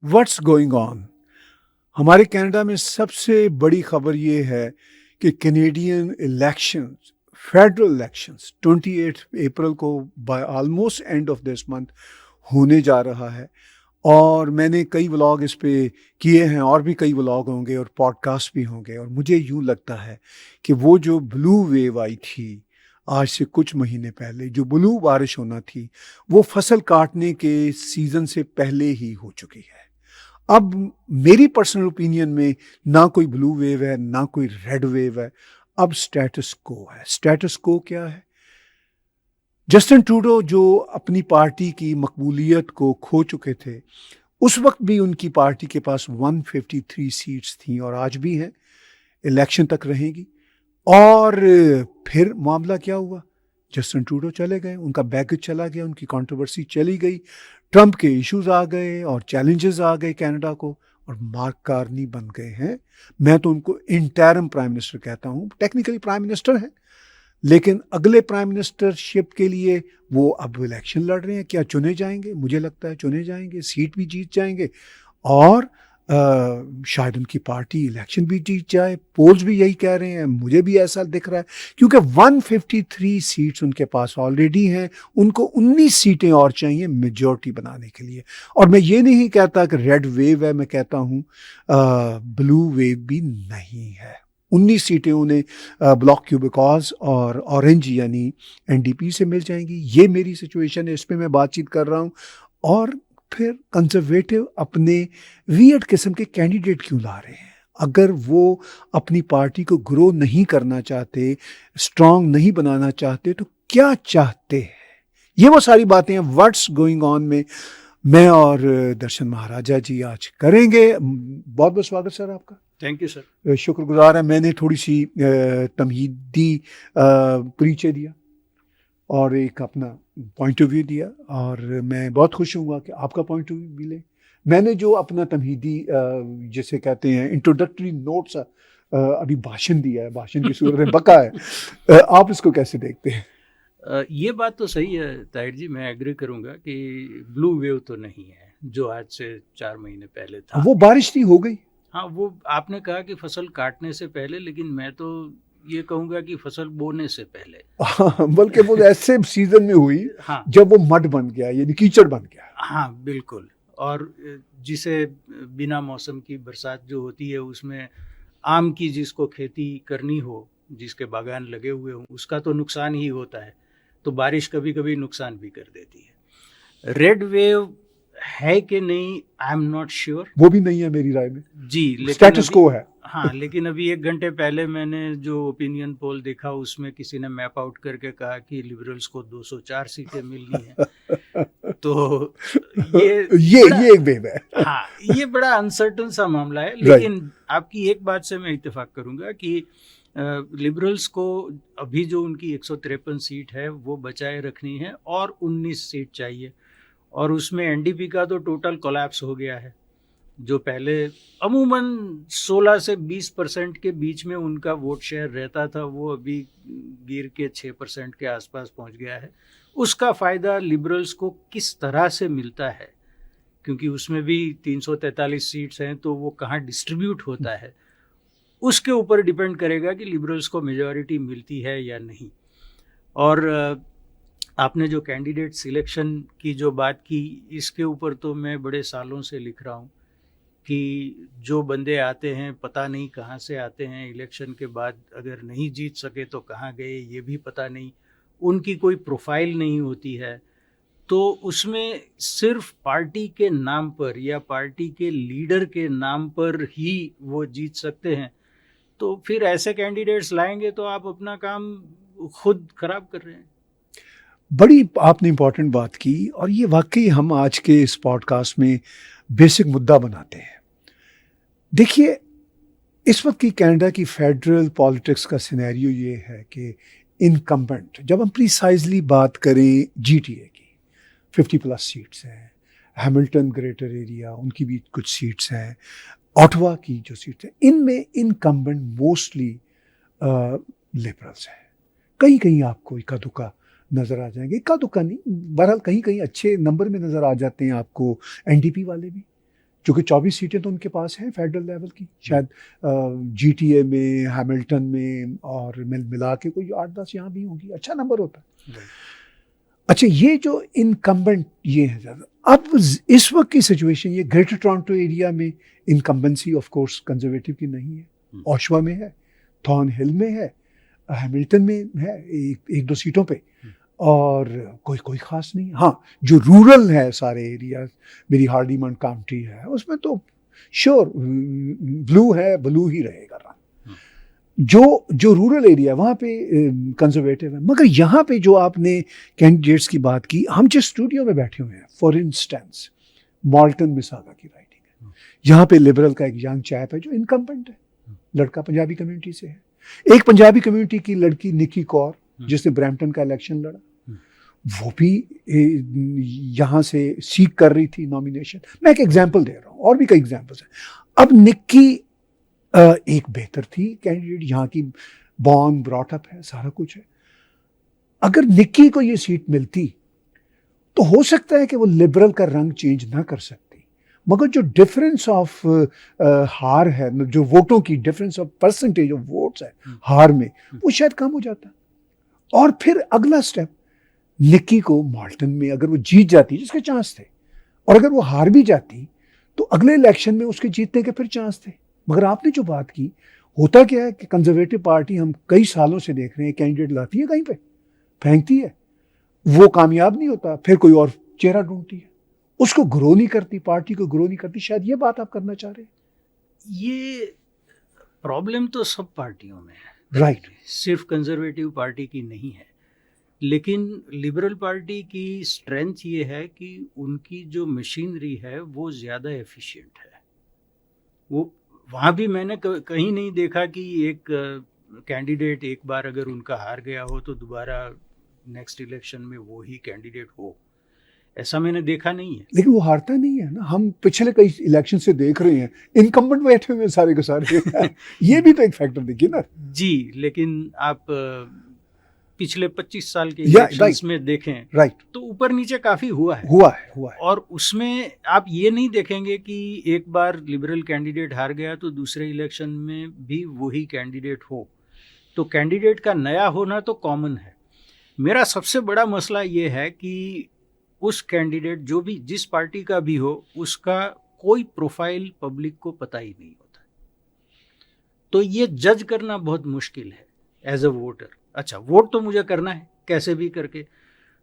What's going on. हमारे Canada में सबसे बड़ी खबर ये है कि कैनेडियन इलेक्शंस, फेडरल इलेक्शंस 28 अप्रैल को by almost end of this month होने जा रहा है। और मैंने कई व्लॉग इस पे किए हैं, और भी कई व्लॉग होंगे और पॉडकास्ट भी होंगे। और मुझे यूँ लगता है कि वो जो ब्लू वेव आई थी आज से कुछ महीने पहले, जो ब्लू बारिश होना थी, वो फसल काटने के सीज़न से पहले ही हो चुकी है। अब मेरी पर्सनल ओपिनियन में ना कोई ब्लू वेव है, ना कोई रेड वेव है। अब स्टेटस को है। स्टेटस को क्या है? जस्टिन ट्रूडो जो अपनी पार्टी की मकबूलियत को खो चुके थे, उस वक्त भी उनकी पार्टी के पास 153 सीट्स थी और आज भी हैं, इलेक्शन तक रहेंगी। और फिर मामला क्या हुआ? जस्टिन ट्रूडो चले गए, उनका बैगेज चला गया, उनकी कंट्रोवर्सी चली गई, ट्रंप के इश्यूज आ गए और चैलेंजेस आ गए कनाडा को, और मार्क कार्नी बन गए हैं। मैं तो उनको इंटरिम प्राइम मिनिस्टर कहता हूँ। टेक्निकली प्राइम मिनिस्टर हैं, लेकिन अगले प्राइम मिनिस्टरशिप के लिए वो अब इलेक्शन लड़ रहे हैं। क्या चुने जाएंगे? मुझे लगता है चुने जाएंगे, सीट भी जीत जाएंगे और शायद उनकी पार्टी इलेक्शन भी जीत जाए। पोल्स भी यही कह रहे हैं, मुझे भी ऐसा दिख रहा है, क्योंकि 153 सीट्स उनके पास ऑलरेडी हैं। उनको 19 सीटें और चाहिए मेजॉरिटी बनाने के लिए। और मैं ये नहीं कहता कि रेड वेव है, मैं कहता हूँ ब्लू वेव भी नहीं है। 19 सीटें उन्हें ब्लॉक क्यूबिकॉज और ऑरेंज यानी एनडीपी से मिल जाएंगी। ये मेरी सिचुएशन है, इस पर मैं बातचीत कर रहा हूँ। और फिर कंजर्वेटिव अपने वियर्ड किस्म के कैंडिडेट क्यों ला रहे हैं? अगर वो अपनी पार्टी को ग्रो नहीं करना चाहते, स्ट्रांग नहीं बनाना चाहते, तो क्या चाहते हैं? ये वो सारी बातें हैं व्हाट्स गोइंग ऑन में मैं और दर्शन महाराजा जी आज करेंगे। बहुत बहुत स्वागत सर आपका। Thank you sir. शुक्रगुजार है। मैंने थोड़ी सी तमहीदी परिचय दिया और एक अपना पॉइंट ऑफ व्यू दिया, और मैं बहुत खुश हूँ कि आपका पॉइंट ऑफ व्यू भी ले। मैंने जो अपना तमहीदी जिसे कहते हैं इंट्रोडक्टरी नोट्स अभी भाषण दिया है, भाषण की सूरत में बका है, आप इसको कैसे देखते हैं? ये बात तो सही है ताहिर जी, मैं एग्री करूंगा कि ब्लू वेव तो नहीं है जो आज से 4 महीने पहले था। वो बारिश नहीं हो गई। हाँ, वो आपने कहा कि फसल काटने से पहले, लेकिन मैं तो ये कहूँगा कि फसल बोने से पहले। बल्कि वो ऐसे सीजन में हुई हाँ, जब वो मड बन गया, यानी कीचड़ बन गया। हाँ बिल्कुल। और जिसे बिना मौसम की बरसात जो होती है, उसमें आम की जिसको खेती करनी हो, जिसके बागान लगे हुए हों, उसका तो नुकसान ही होता है। तो बारिश कभी कभी नुकसान भी कर देती है। रेड वेव है कि नहीं, आई एम नॉट श्योर। वो भी नहीं है मेरी राय में जी, लेकिन स्टेटस को है। हाँ, लेकिन अभी 1 घंटे पहले मैंने जो ओपिनियन पोल देखा, उसमें किसी ने मैप आउट करके कहा कि लिबरल्स को 204 सीटें मिलनी है। तो ये एक वेव है। हाँ, ये बड़ा अनसर्टन सा मामला है। लेकिन आपकी एक बात से मैं इत्तेफाक करूंगा कि लिबरल्स को अभी जो उनकी 153 सीट है वो बचाए रखनी है, और 19 सीट चाहिए। और उसमें एनडीपी का तो टोटल कोलैप्स हो गया है। जो पहले अमूमन 16 से 20% के बीच में उनका वोट शेयर रहता था, वो अभी गिर के 6% के आसपास पहुंच गया है। उसका फ़ायदा लिबरल्स को किस तरह से मिलता है, क्योंकि उसमें भी 343 सीट्स हैं, तो वो कहाँ डिस्ट्रीब्यूट होता है, उसके ऊपर डिपेंड करेगा कि लिबरल्स को मेजॉरिटी मिलती है या नहीं। और आपने जो कैंडिडेट सिलेक्शन की जो बात की, इसके ऊपर तो मैं बड़े सालों से लिख रहा हूँ कि जो बंदे आते हैं पता नहीं कहाँ से आते हैं, इलेक्शन के बाद अगर नहीं जीत सके तो कहाँ गए ये भी पता नहीं, उनकी कोई प्रोफाइल नहीं होती है। तो उसमें सिर्फ पार्टी के नाम पर या पार्टी के लीडर के नाम पर ही वो जीत सकते हैं। तो फिर ऐसे कैंडिडेट्स लाएंगे तो आप अपना काम खुद खराब कर रहे हैं। बड़ी आपने इम्पोर्टेंट बात की, और ये वाकई हम आज के इस पॉडकास्ट में बेसिक मुद्दा बनाते हैं। देखिए, इस वक्त की कनाडा की फेडरल पॉलिटिक्स का सिनेरियो ये है कि इनकम्बेंट, जब हम प्रिसाइजली बात करें जीटीए की, 50+ सीट्स हैं। हैमिल्टन ग्रेटर एरिया, उनकी भी कुछ सीट्स हैं। ऑटवा की जो सीट्स हैं, इनमें इनकम्बेंट मोस्टली लिबरल्स हैं। कहीं कहीं आपको इक्का दुक्का नज़र आ जाएंगे, इक्का दुक्का नहीं, बहरहाल कहीं कहीं अच्छे नंबर में नज़र आ जाते हैं आपको एनडीपी वाले भी। जो कि 24 सीटें तो उनके पास हैं फेडरल लेवल की, शायद GTA में, हैमिल्टन में, और मिला के कोई 8-10 यहाँ भी होंगी, अच्छा नंबर होता है। अच्छा, ये जो इनकम्बेंट ये है ज़्यादा, अब इस वक्त की सिचुएशन ये ग्रेटर टोरंटो एरिया में इनकम्बेंसी ऑफ कोर्स कंजर्वेटिव की नहीं है, ओशवा में है, थॉर्नहिल में है, हैमिल्टन में है, एक दो सीटों पे, और कोई खास नहीं। हाँ, जो रूरल है सारे एरिया, मेरी हार्डीमन काउंटी है, उसमें तो श्योर ब्लू है, ब्लू ही रहेगा रंग। जो रूरल एरिया वहाँ पे कंजर्वेटिव है। मगर यहाँ पे जो आपने कैंडिडेट्स की बात की, हम जिस स्टूडियो में बैठे हुए हैं, फॉर इंस्टेंस मॉल्टन मिसागा की राइटिंग है, यहाँ पे लिबरल का एक यंग चैप है जो इनकम्बेंट है, लड़का पंजाबी कम्युनिटी से है, एक पंजाबी कम्युनिटी की लड़की निकी कौर जिसने ब्रैम्पटन का इलेक्शन लड़ा, वो भी यहाँ से सीख कर रही थी नॉमिनेशन। मैं एक एग्जाम्पल दे रहा हूँ, और भी कई एग्जाम्पल्स हैं। अब निक्की एक बेहतर थी कैंडिडेट, यहाँ की बॉर्न ब्रॉट अप है, सारा कुछ है। अगर निक्की को ये सीट मिलती तो हो सकता है कि वो लिबरल का रंग चेंज ना कर सकती, मगर जो डिफरेंस ऑफ हार है, जो वोटों की difference of percentage of votes है हार में, वो शायद कम हो जाता। और फिर अगला स्टेप, निक्की को मॉल्टन में अगर वो जीत जाती, जिसके चांस थे, और अगर वो हार भी जाती तो अगले इलेक्शन में उसके जीतने के फिर चांस थे। मगर आपने जो बात की, होता क्या है कि कंजर्वेटिव पार्टी हम कई सालों से देख रहे हैं, कैंडिडेट लाती है कहीं पे, फेंकती है, वो कामयाब नहीं होता, फिर कोई और चेहरा ढूंढती है, उसको ग्रो नहीं करती, पार्टी को ग्रो नहीं करती। शायद ये बात आप करना चाह रहे हैं। ये प्रॉब्लम तो सब पार्टियों में है, राइट, सिर्फ कंजर्वेटिव पार्टी की नहीं है। लेकिन लिबरल पार्टी की स्ट्रेंथ ये है कि उनकी जो मशीनरी है वो ज़्यादा एफिशिएंट है। वो वहाँ भी मैंने कहीं नहीं देखा कि एक कैंडिडेट एक बार अगर उनका हार गया हो तो दोबारा नेक्स्ट इलेक्शन में वो ही कैंडिडेट हो, ऐसा मैंने देखा नहीं है। लेकिन वो हारता नहीं है ना, हम पिछले कई इलेक्शन से देख रहे हैं इनकम्बेंट बैठे हुए सारे के सारे ये भी तो एक फैक्टर देखिए ना जी। लेकिन आप पिछले 25 साल के इलेक्शंस में देखें, राइट, तो ऊपर नीचे काफी हुआ है। और उसमें आप ये नहीं देखेंगे कि एक बार लिबरल कैंडिडेट हार गया तो दूसरे इलेक्शन में भी वही कैंडिडेट हो। तो कैंडिडेट का नया होना तो कॉमन है। मेरा सबसे बड़ा मसला ये है कि उस कैंडिडेट जो भी जिस पार्टी का भी हो, उसका कोई प्रोफाइल पब्लिक को पता ही नहीं होता। तो ये जज करना बहुत मुश्किल है एज अ वोटर। अच्छा, वोट तो मुझे करना है कैसे भी करके,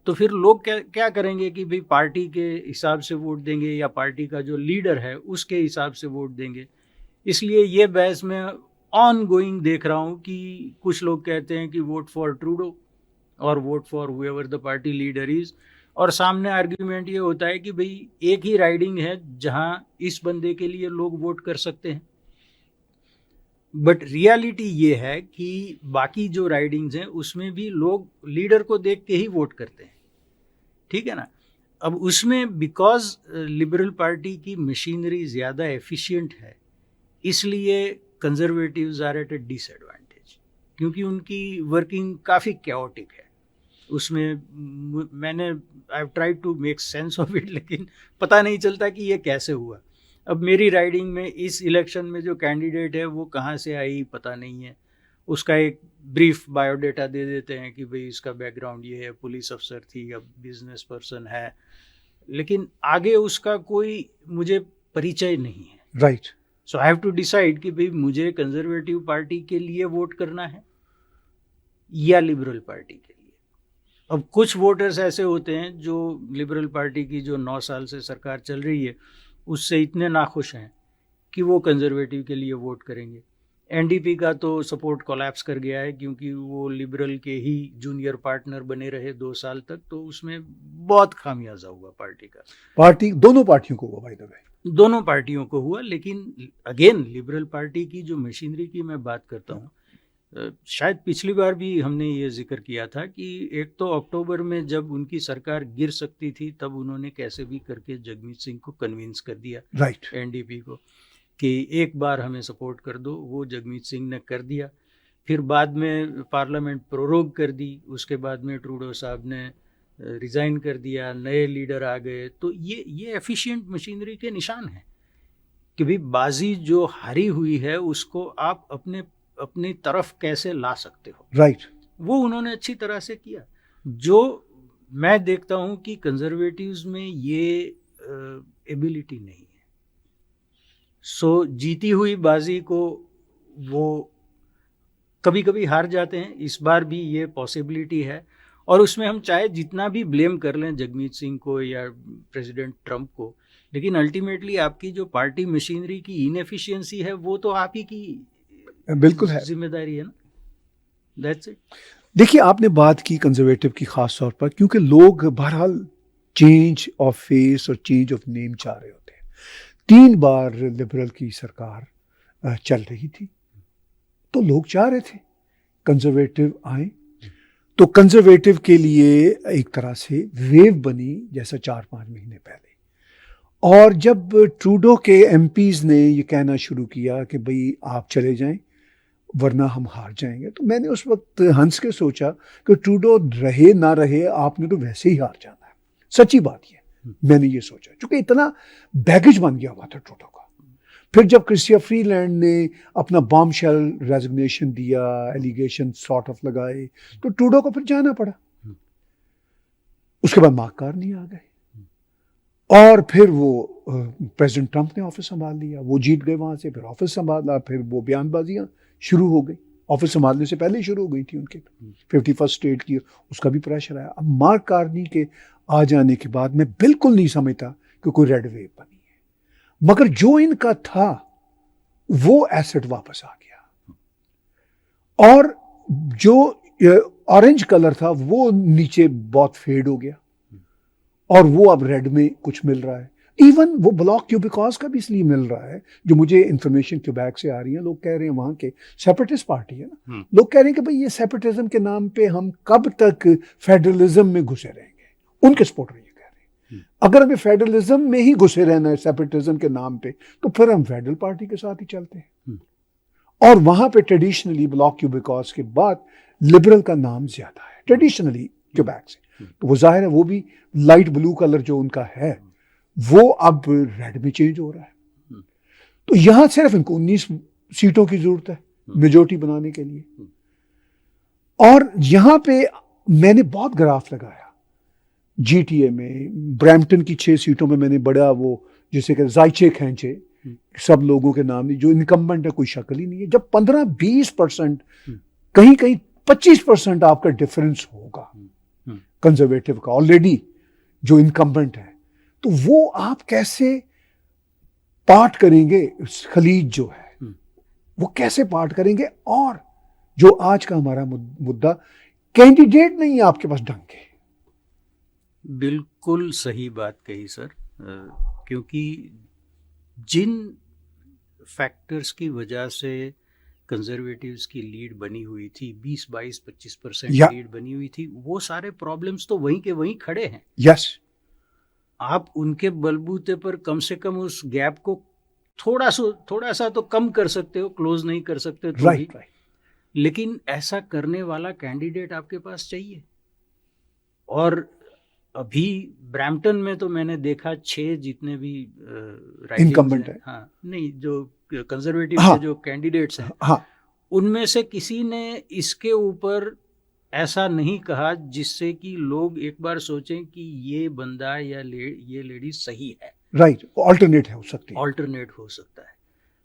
तो फिर लोग क्या करेंगे कि भाई पार्टी के हिसाब से वोट देंगे या पार्टी का जो लीडर है उसके हिसाब से वोट देंगे। इसलिए ये बहस मैं ऑन गोइंग देख रहा हूँ कि कुछ लोग कहते हैं कि वोट फॉर ट्रूडो और vote for whoever the party leader is, और सामने आर्ग्यूमेंट ये होता है कि भाई एक ही राइडिंग है जहाँ इस बंदे के लिए लोग वोट कर सकते हैं। बट रियलिटी ये है कि बाकी जो राइडिंग्स हैं उसमें भी लोग लीडर को देख के ही वोट करते हैं, ठीक है ना। अब उसमें बिकॉज लिबरल पार्टी की मशीनरी ज़्यादा एफिशिएंट है, इसलिए conservatives are at a disadvantage, क्योंकि उनकी वर्किंग काफ़ी कैओटिक है। उसमें मैंने I have tried to make sense of it, लेकिन पता नहीं चलता कि ये कैसे हुआ। अब मेरी राइडिंग में इस इलेक्शन में जो कैंडिडेट है वो कहाँ से आई पता नहीं है, उसका एक ब्रीफ बायोडाटा दे देते हैं कि भाई इसका बैकग्राउंड ये है, पुलिस अफसर थी, अब बिजनेस पर्सन है, लेकिन आगे उसका कोई मुझे परिचय नहीं है। Right, so I have to decide कि भाई मुझे कंजर्वेटिव पार्टी के लिए वोट करना है या लिबरल पार्टी के लिए। अब कुछ वोटर्स ऐसे होते हैं जो लिबरल पार्टी की जो 9 साल से सरकार चल रही है उससे इतने नाखुश हैं कि वो कंजर्वेटिव के लिए वोट करेंगे। एनडीपी का तो सपोर्ट कोलैप्स कर गया है क्योंकि वो लिबरल के ही जूनियर पार्टनर बने रहे 2 साल तक, तो उसमें बहुत खामियाजा हुआ पार्टी का। पार्टी दोनों पार्टियों को हुआ, बाय द वे दोनों पार्टियों को हुआ। लेकिन अगेन लिबरल पार्टी की जो मशीनरी की मैं बात करता हूँ, शायद पिछली बार भी हमने ये जिक्र किया था कि एक तो अक्टूबर में जब उनकी सरकार गिर सकती थी तब उन्होंने कैसे भी करके जगमीत सिंह को कन्विंस कर दिया, राइट, एनडीपी को, कि एक बार हमें सपोर्ट कर दो। वो जगमीत सिंह ने कर दिया। फिर बाद में पार्लियामेंट प्रोरोग कर दी, उसके बाद में ट्रूडो साहब ने रिज़ाइन कर दिया, नए लीडर आ गए। तो ये एफिशिएंट मशीनरी के निशान हैं कि भाई बाजी जो हारी हुई है उसको आप अपनी तरफ कैसे ला सकते हो। राइट। वो उन्होंने अच्छी तरह से किया। जो मैं देखता हूं कि कंजर्वेटिव्स में ये एबिलिटी नहीं है। सो जीती हुई बाजी को वो कभी कभी हार जाते हैं। इस बार भी ये पॉसिबिलिटी है, और उसमें हम चाहे जितना भी ब्लेम कर लें जगमीत सिंह को या प्रेसिडेंट ट्रंप को, लेकिन अल्टीमेटली आपकी जो पार्टी मशीनरी की इनएफिशिएंसी है वो तो आप ही की बिल्कुल है, जिम्मेदारी है ना। That's it. देखिए आपने बात की कंजर्वेटिव की खास तौर पर, क्योंकि लोग बहरहाल चेंज ऑफ फेस और चेंज ऑफ नेम चाह रहे होते हैं। 3 बार लिबरल की सरकार चल रही थी, तो लोग चाह रहे थे कंजर्वेटिव आए। तो कंजर्वेटिव के लिए एक तरह से वेव बनी जैसा 4-5 महीने पहले। और जब ट्रूडो के एमपीज ने ये कहना शुरू किया कि भाई आप चले जाएं वरना हम हार जाएंगे, तो मैंने उस वक्त हंस के सोचा कि ट्रूडो रहे ना रहे आपने तो वैसे ही हार जाना है। सच्ची बात ये, मैंने ये सोचा, क्योंकि इतना बैगेज बन गया हुआ था ट्रूडो का। फिर जब क्रिस्टिया फ्रीलैंड ने अपना बॉम्बशेल रेजिग्नेशन दिया, एलिगेशन सॉर्ट ऑफ लगाए, तो ट्रूडो को फिर जाना पड़ा। उसके बाद मार्क कार्नी आ गए, और फिर वो प्रेसिडेंट ट्रंप ने ऑफिस संभाल लिया। वो जीत गए वहां से, फिर ऑफिस संभाला, फिर वो बयानबाजियां शुरू हो गई। ऑफिस संभालने से पहले ही शुरू हो गई थी उनके। 51st स्टेट की उसका भी प्रेशर आया। अब मार्क कार्नी के आ जाने के बाद मैं बिल्कुल नहीं समझता कि कोई रेड वेव बनी है, मगर जो इनका था वो एसेट वापस आ गया, और जो ऑरेंज कलर था वो नीचे बहुत फेड हो गया, और वो अब रेड में कुछ मिल रहा है। इवन वो ब्लॉक क्यूबिकॉस का भी इसलिए मिल रहा है, जो मुझे इंफॉर्मेशन क्यूबैक से आ रही है। लोग कह रहे हैं वहां के सेपरेटिस्ट पार्टी है ना, लोग कह रहे हैं कि भाई ये सेपरेटिज्म के नाम पे हम कब तक फेडरलिज्म में घुसे रहेंगे। उनके सपोर्टर ये कह रहे हैं अगर हमें फेडरलिज्म में ही घुसे रहना है सेपरेटिज्म के नाम पे, तो फिर हम फेडरल पार्टी के साथ ही चलते हैं। और वहां पे ट्रेडिशनली ब्लॉक क्यूबिकॉस के बाद लिबरल का नाम ज्यादा है ट्रेडिशनली क्यूबैक से, तो वो जाहिर है वो भी लाइट ब्लू कलर जो उनका है वो अब रेड में चेंज हो रहा है। तो यहां सिर्फ इनको 19 सीटों की जरूरत है मेजोरिटी बनाने के लिए। और यहां पे मैंने बहुत ग्राफ लगाया जीटीए में, ब्रैम्पटन की 6 सीटों में मैंने बड़ा वो जिसे कहते जायचे खैंचे सब लोगों के नाम नहीं, जो इनकम्बेंट है कोई शक्ल ही नहीं है। जब 15-20% कहीं कहीं 25% आपका डिफरेंस होगा कंजर्वेटिव का ऑलरेडी जो इनकम्बेंट है, तो वो आप कैसे पार्ट करेंगे? खलीज जो है वो कैसे पार्ट करेंगे? और जो आज का हमारा मुद्दा, कैंडिडेट नहीं है आपके पास ढंग के। बिल्कुल सही बात कही सर, क्योंकि जिन फैक्टर्स की वजह से कंजर्वेटिव्स की लीड बनी हुई थी, 20-22-25% लीड बनी हुई थी, वो सारे प्रॉब्लम्स तो वहीं के वहीं खड़े हैं। यस, आप उनके बलबूते पर कम से कम उस गैप को थोड़ा सा तो कम कर सकते हो, क्लोज नहीं कर सकते तो राइट, लेकिन ऐसा करने वाला कैंडिडेट आपके पास चाहिए। और अभी ब्रैम्पटन में तो मैंने देखा 6 जितने भी इनकम्बेंट है, हाँ नहीं, जो कंजर्वेटिव के जो कैंडिडेट्स हैं, उनमें से किसी ने इसके ऊपर ऐसा नहीं कहा जिससे कि लोग एक बार सोचें कि ये बंदा या ये लेडी सही है। राइट, ऑल्टरनेट हो सकती है, ऑल्टरनेट हो सकता है।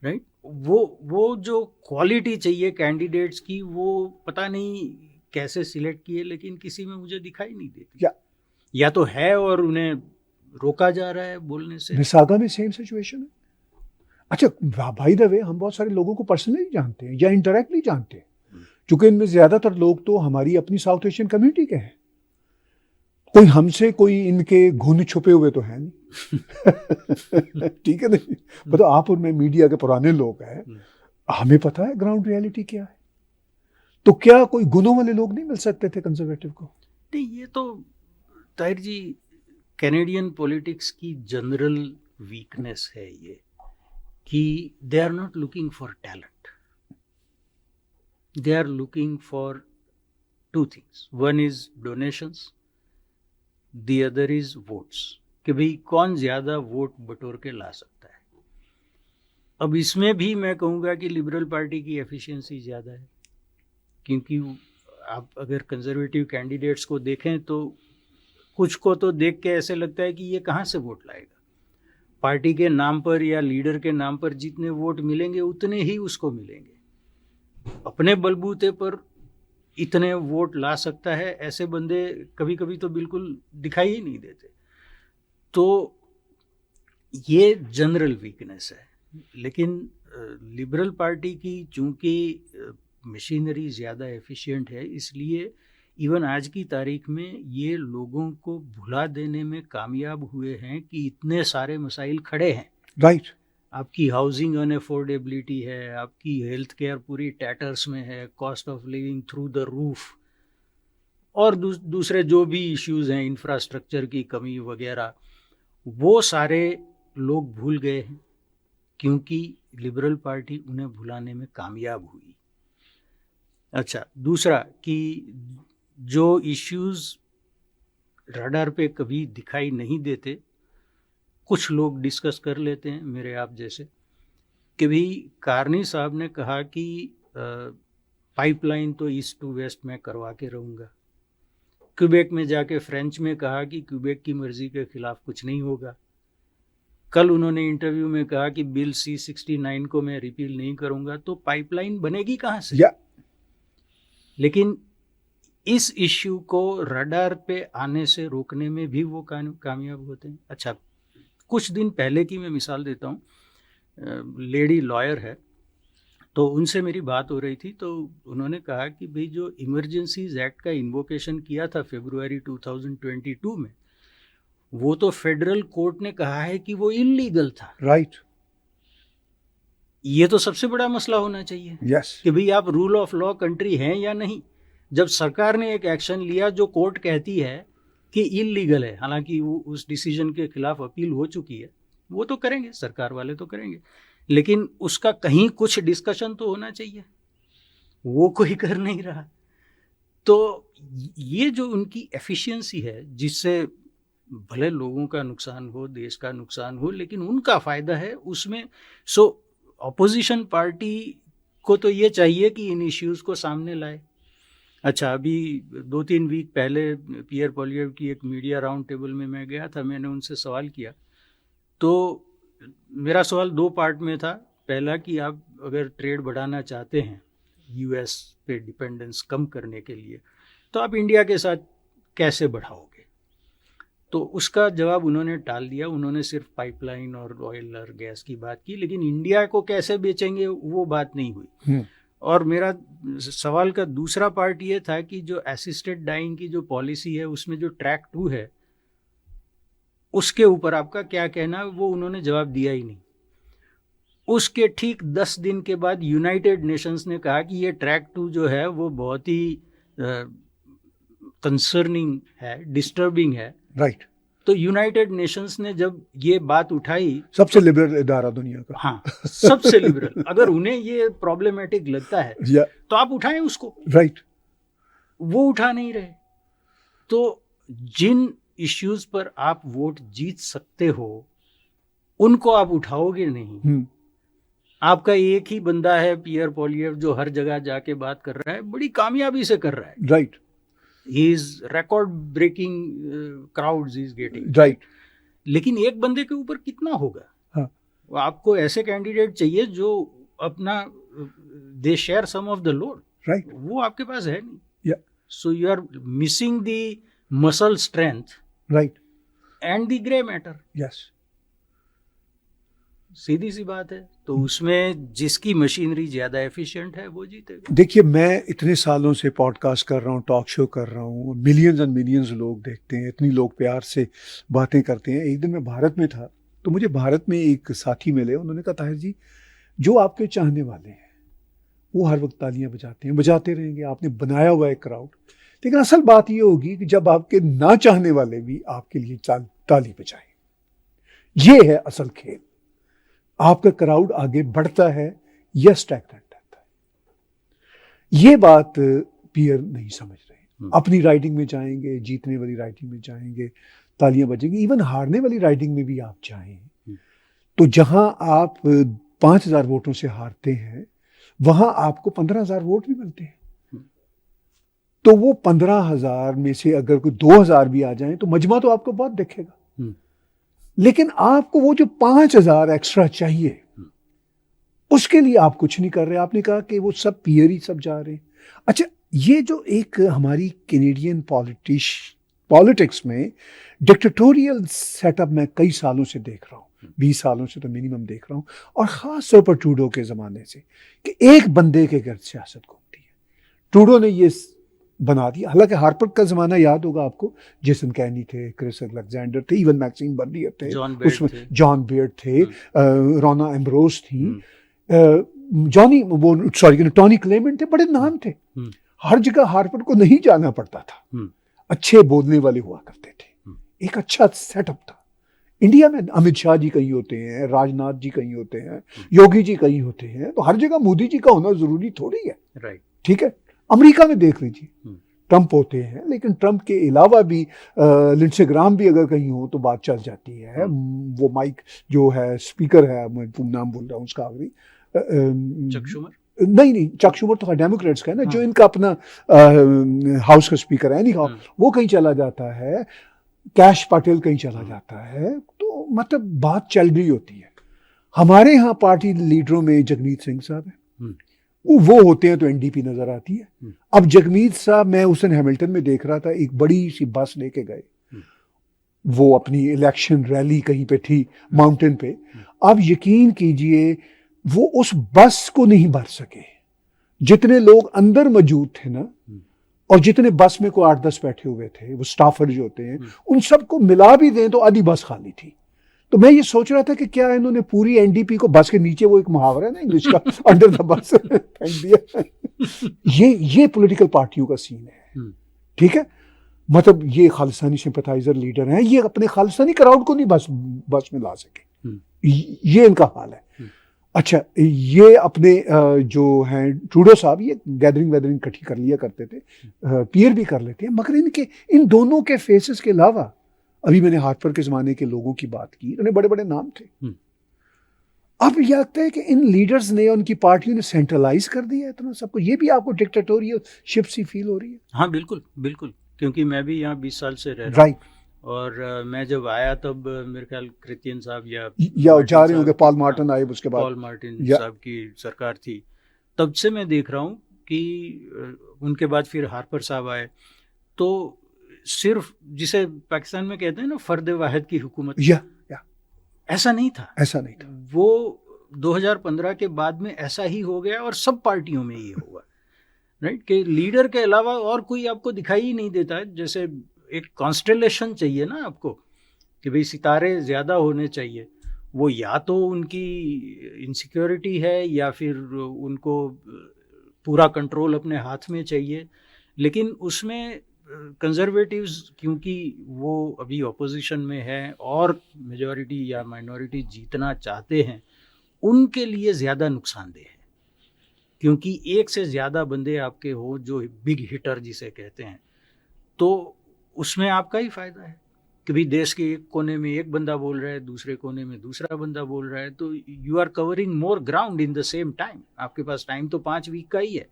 राइट, वो जो क्वालिटी चाहिए कैंडिडेट्स की, वो पता नहीं कैसे सिलेक्ट किए, लेकिन किसी में मुझे दिखाई नहीं देती। या तो है और उन्हें रोका जा रहा है बोलने से। मिसागा में सेम सिचुएशन है। अच्छा, बाय द वे, हम बहुत सारे लोगों को पर्सनली जानते हैं या इनडायरेक्टली जानते हैं, क्योंकि इनमें ज्यादातर लोग तो हमारी अपनी साउथ एशियन कम्युनिटी के हैं। कोई हमसे कोई इनके घुन छुपे हुए तो है नहीं। ठीक है ना, मतलब आप और मैं मीडिया के पुराने लोग हैं, हमें पता है ग्राउंड रियलिटी क्या है। तो क्या कोई गुनों वाले लोग नहीं मिल सकते थे कंजर्वेटिव को? नहीं, ये तो ताहिर जी कैनेडियन पॉलिटिक्स की जनरल वीकनेस है ये, कि they are not looking for talent, they are looking for 2 things. One is donations, the other is votes, कि भाई कौन ज्यादा वोट बटोर के ला सकता है। अब इसमें भी मैं कहूँगा कि लिबरल पार्टी की एफिशिएंसी ज़्यादा है, क्योंकि आप अगर कंजर्वेटिव कैंडिडेट्स को देखें तो कुछ को तो देख के ऐसे लगता है कि ये कहाँ से वोट लाएगा। पार्टी के नाम पर या लीडर के नाम पर जितने वोट मिलेंगे उतने ही उसको मिलेंगे, अपने बलबूते पर इतने वोट ला सकता है ऐसे बंदे कभी कभी तो बिल्कुल दिखाई ही नहीं देते। तो ये जनरल वीकनेस है। लेकिन लिबरल पार्टी की चूंकि मशीनरी ज़्यादा एफिशिएंट है, इसलिए इवन आज की तारीख में ये लोगों को भुला देने में कामयाब हुए हैं कि इतने सारे मसाइल खड़े हैं। राइट। आपकी हाउसिंग अनअफोर्डेबिलिटी है, आपकी हेल्थ केयर पूरी टैटर्स में है, cost of living through the roof, और दूसरे जो भी इश्यूज हैं, इंफ्रास्ट्रक्चर की कमी वगैरह, वो सारे लोग भूल गए हैं क्योंकि लिबरल पार्टी उन्हें भुलाने में कामयाब हुई। अच्छा, दूसरा कि जो इश्यूज रडार पे कभी दिखाई नहीं देते, कुछ लोग डिस्कस कर लेते हैं मेरे आप जैसे, कि भाई कार्नी साहब ने कहा कि पाइपलाइन तो ईस्ट टू वेस्ट में करवा के रहूँगा। क्यूबेक में जाके फ्रेंच में कहा कि क्यूबेक की मर्जी के खिलाफ कुछ नहीं होगा। कल उन्होंने इंटरव्यू में कहा कि बिल C-69 को मैं रिपील नहीं करूँगा। तो पाइपलाइन बनेगी कहाँ से? लेकिन इस इश्यू को रडार पे आने से रोकने में भी वो कामयाब होते हैं। अच्छा, कुछ दिन पहले की मैं मिसाल देता हूँ। लेडी लॉयर है, तो उनसे मेरी बात हो रही थी, तो उन्होंने कहा कि भाई जो इमरजेंसीज एक्ट का इन्वोकेशन किया था फरवरी 2022 में, वो तो फेडरल कोर्ट ने कहा है कि वो इल्लीगल था। राइट। ये तो सबसे बड़ा मसला होना चाहिए। यस। कि भाई आप रूल ऑफ लॉ कंट्री हैं या नहीं। जब सरकार ने एक एक्शन लिया जो कोर्ट कहती है कि इल्लीगल है, हालांकि वो उस डिसीजन के खिलाफ अपील हो चुकी है, वो तो करेंगे, सरकार वाले तो करेंगे, लेकिन उसका कहीं कुछ डिस्कशन तो होना चाहिए, वो कोई कर नहीं रहा। तो ये जो उनकी एफिशिएंसी है, जिससे भले लोगों का नुकसान हो, देश का नुकसान हो, लेकिन उनका फायदा है उसमें। सो ऑपोजिशन पार्टी को तो ये चाहिए कि इन इश्यूज को सामने लाए। अच्छा, अभी 2-3 वीक पहले पियर पोलिएव की एक मीडिया राउंड टेबल में मैं गया था, मैंने उनसे सवाल किया। तो मेरा सवाल 2 पार्ट में था। पहला कि आप अगर ट्रेड बढ़ाना चाहते हैं, यूएस पे डिपेंडेंस कम करने के लिए, तो आप इंडिया के साथ कैसे बढ़ाओगे? तो उसका जवाब उन्होंने टाल दिया। उन्होंने सिर्फ पाइपलाइन और ऑयल और गैस की बात की, लेकिन इंडिया को कैसे बेचेंगे वो बात नहीं हुई। और मेरा सवाल का दूसरा पार्ट ये था कि जो असिस्टेड डाइंग की जो पॉलिसी है, उसमें जो ट्रैक 2 है, उसके ऊपर आपका क्या कहना है? वो उन्होंने जवाब दिया ही नहीं। उसके ठीक 10 दिन के बाद यूनाइटेड नेशंस ने कहा कि ये ट्रैक 2 जो है वो बहुत ही कंसर्निंग है, डिस्टर्बिंग है। राइट। तो यूनाइटेड नेशंस ने जब ये बात उठाई, सबसे लिबरल इदारा दुनिया का, हाँ, सबसे लिबरल, अगर उन्हें ये प्रॉब्लमेटिक लगता है तो आप उठाएं उसको। राइट। वो उठा नहीं रहे। तो जिन इश्यूज पर आप वोट जीत सकते हो, उनको आप उठाओगे नहीं। आपका एक ही बंदा है, पियर पोलिएव, जो हर जगह जाके बात कर रहा है, बड़ी कामयाबी से कर रहा है। Right. He is record breaking crowds he is getting. Right. लेकिन एक बंदे के ऊपर कितना होगा? हाँ। आपको ऐसे कैंडिडेट चाहिए जो अपना they share some of the load. Right. वो आपके पास है नहीं। So you are missing the muscle strength, right, and the grey matter. Yes. सीधी सी बात है। तो उसमें जिसकी मशीनरी ज़्यादा एफिशिएंट है वो जीतेगा। देखिए, मैं इतने सालों से पॉडकास्ट कर रहा हूँ, टॉक शो कर रहा हूँ, मिलियंस एंड मिलियंस लोग देखते हैं, इतनी लोग प्यार से बातें करते हैं। एक दिन मैं भारत में था, तो मुझे भारत में एक साथी मिले। उन्होंने कहा, ताहिर जी, जो आपके चाहने वाले हैं वो हर वक्त तालियां बजाते हैं, बजाते रहेंगे, आपने बनाया हुआ है क्राउड। लेकिन असल बात ये होगी कि जब आपके ना चाहने वाले भी आपके लिए ताली बजाएं, ये है असल खेल। आपका क्राउड आगे बढ़ता है या स्टैग्नेंट रहता है। ये बात पियर नहीं समझ रहे। अपनी राइडिंग में जाएंगे, जीतने वाली राइडिंग में जाएंगे, तालियां बजेंगी। इवन हारने वाली राइडिंग में भी आप जाएं, तो जहां आप 5,000 वोटों से हारते हैं, वहां आपको 15,000 वोट भी मिलते हैं। तो वो 15,000 में से अगर कोई 2,000 भी आ जाए तो मजमा तो आपको बहुत दिखेगा। लेकिन आपको वो जो 5,000 एक्स्ट्रा चाहिए, उसके लिए आप कुछ नहीं कर रहे। आपने कहा कि वो सब पीयर ही सब जा रहे हैं। अच्छा, ये जो एक हमारी कैनेडियन पॉलिटिक्स में डिक्टेटोरियल सेटअप मैं कई सालों से देख रहा हूँ, 20 सालों से तो मिनिमम देख रहा हूँ, और ख़ास तौर पर ट्रूडो के ज़माने से, कि एक बंदे के घर सियासत घूमती है। ट्रूडो ने ये बना दिया। हालांकि हार्पर का ज़माना याद होगा आपको, जेसन कैनी थे, क्रिस अलेक्जेंडर थे, इवन मैक्सिम बर्नियर थे, उसमें जॉन बेयर्ड थे, रोना एम्ब्रोज थी, टॉनी क्लेमेंट थे, बड़े नाम थे। हर जगह हार्पर को नहीं जाना पड़ता था, अच्छे बोलने वाले हुआ करते थे, एक अच्छा सेटअप था। इंडिया में अमित शाह जी कहीं होते हैं, राजनाथ जी कहीं होते हैं, योगी जी कहीं होते हैं, तो हर जगह मोदी जी का होना जरूरी थोड़ी है। राइट, ठीक है। अमेरिका में देख लीजिए, ट्रंप होते हैं, लेकिन ट्रंप के अलावा भी लिंडसे ग्राहम भी अगर कहीं हो तो बात चल जाती है। वो माइक जो है, स्पीकर है, मैं नाम बोल रहा हूँ उसका, आखिरी चक शुमर, नहीं, चक शुमर तो डेमोक्रेट्स का है ना, जो इनका अपना हाउस का स्पीकर है, नहीं वो कहीं चला जाता है, कैश पाटिल कहीं चला जाता है, तो मतलब बात चल रही होती है। हमारे यहाँ पार्टी लीडरों में जगमीत सिंह साहब है, वो होते हैं तो एनडीपी नजर आती है। अब जगमीत साहब, मैं उस दिन हैमिल्टन में देख रहा था, एक बड़ी सी बस लेके गए, वो अपनी इलेक्शन रैली कहीं पे थी माउंटेन पे। अब यकीन कीजिए वो उस बस को नहीं भर सके, जितने लोग अंदर मौजूद थे ना, और जितने बस में को 8-10 बैठे हुए थे, वो स्टाफर जो होते हैं, उन सबको मिला भी दें तो आधी बस खाली थी। तो मैं ये सोच रहा था कि क्या इन्होंने पूरी एनडीपी को बस के नीचे, वो एक मुहावरा है ना इंग्लिश का, अंडर द बस फेंक दिया। ये पॉलिटिकल पार्टियों का सीन है। ठीक है, मतलब ये खालिस्तानी सिंपैथाइजर लीडर हैं, ये अपने खालिस्तानी क्राउड को नहीं बस में ला सके, ये इनका हाल है। अच्छा, ये अपने जो हैं ट्रूडो साहब, ये गैदरिंग इकट्ठी कर लिया करते थे, पीयर भी कर लेते हैं, मगर इन दोनों के फेसेस के अलावा, अभी मैंने हार्पर के ज़माने के लोगों की बात की, उन्हें बड़े बड़े नाम थे। अब यह लगता है कि इन लीडर्स ने, उनकी पार्टियों ने सेंट्रलाइज कर दिया इतना सबको। ये भी आपको डिक्टेटोरियल शिप सी फील हो रही है? हाँ, बिल्कुल बिल्कुल, क्योंकि मैं भी यहाँ 20 साल से रह रहा हूँ। राइट। और मैं जब आया तब मेरे ख्याल क्रिश्चियन साहब या जा रहे होंगे, पॉल मार्टिन आए उसके बाद, पॉल मार्टिन साहब की सरकार थी। तब से मैं देख रहा हूँ कि उनके बाद फिर हार्पर साहब आए, तो सिर्फ जिसे पाकिस्तान में कहते हैं ना फर्द वाहिद की हुकूमत, ऐसा नहीं था। वो 2015 के बाद में ऐसा ही हो गया, और सब पार्टियों में ये हुआ, राइट, कि लीडर के अलावा और कोई आपको दिखाई ही नहीं देता है। जैसे एक कॉन्स्टेलेशन चाहिए ना आपको, कि भाई सितारे ज़्यादा होने चाहिए, वो या तो उनकी इनसिक्योरिटी है या फिर उनको पूरा कंट्रोल अपने हाथ में चाहिए। लेकिन उसमें कंजर्वेटिव्स, क्योंकि वो अभी ऑपोजिशन में है और मेजॉरिटी या माइनॉरिटी जीतना चाहते हैं, उनके लिए ज़्यादा नुकसानदेह है, क्योंकि एक से ज़्यादा बंदे आपके हो जो बिग हिटर जिसे कहते हैं, तो उसमें आपका ही फ़ायदा है कि भाई देश के एक कोने में एक बंदा बोल रहा है, दूसरे कोने में दूसरा बंदा बोल रहा है, तो you are covering more ground in the same time. आपके पास टाइम तो 5 वीक का ही है,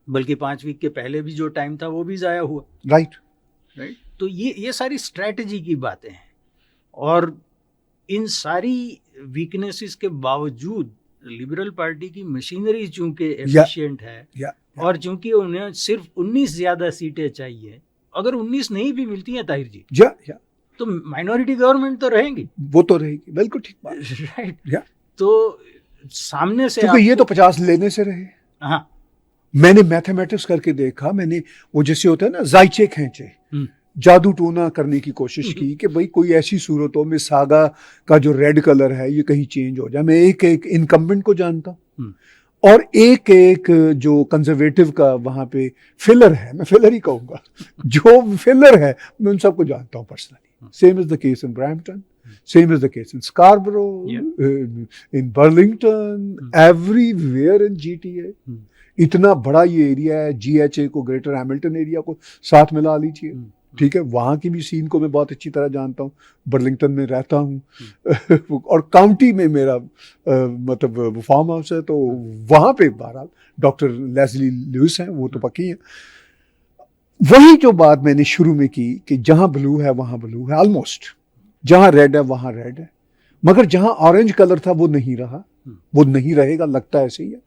बल्कि 5 वीक के पहले भी जो टाइम था वो भी ज़ाया हुआ। राइट। तो ये सारी स्ट्रैटेजी की बातें हैं, और इन सारी वीकनेसेस के बावजूद लिबरल पार्टी की मशीनरी चूंकि एफिशिएंट है, और चूंकि उन्हें सिर्फ 19 ज़्यादा सीटें चाहिए, अगर 19 नहीं भी मिलती हैं ताहिर जी, तो माइनॉरिटी गवर्नमेंट तो रहेंगी, वो तो रहेगी, बिल्कुल ठीक बात, राइट। तो सामने से क्योंकि ये तो 50 लेने से रहे। हाँ, मैंने मैथमेटिक्स करके देखा, मैंने वो जैसे होता है ना जायचे खेचे, जादू टोना करने की कोशिश की कि भाई कोई ऐसी सूरतों में सागा का जो रेड कलर है ये कहीं चेंज हो जाए। मैं एक इनकम्बेंट को जानता हूँ, और एक जो कंजर्वेटिव का वहाँ पे फिलर है, मैं फिलर ही कहूँगा, जो फिलर है, मैं उन सबको जानता हूँ personally. Same is the case in Brampton, same is the case in Scarborough, in Burlington, everywhere in GTA। इतना बड़ा ये एरिया है, GHA को, ग्रेटर हैमिल्टन एरिया को साथ मिला लीजिए, ठीक है, वहाँ की भी सीन को मैं बहुत अच्छी तरह जानता हूँ, बर्लिंगटन में रहता हूँ और काउंटी में मेरा मतलब फार्म हाउस है, तो वहाँ पे बहरहाल डॉक्टर लेस्ली लुइस हैं, वो तो पक्की हैं। वही जो बात मैंने शुरू में की कि जहाँ ब्लू है वहाँ ब्लू है, ऑलमोस्ट जहाँ रेड है वहाँ रेड है, मगर जहाँ ऑरेंज कलर था वो नहीं रहा, वो नहीं रहेगा, लगता है ऐसे ही है।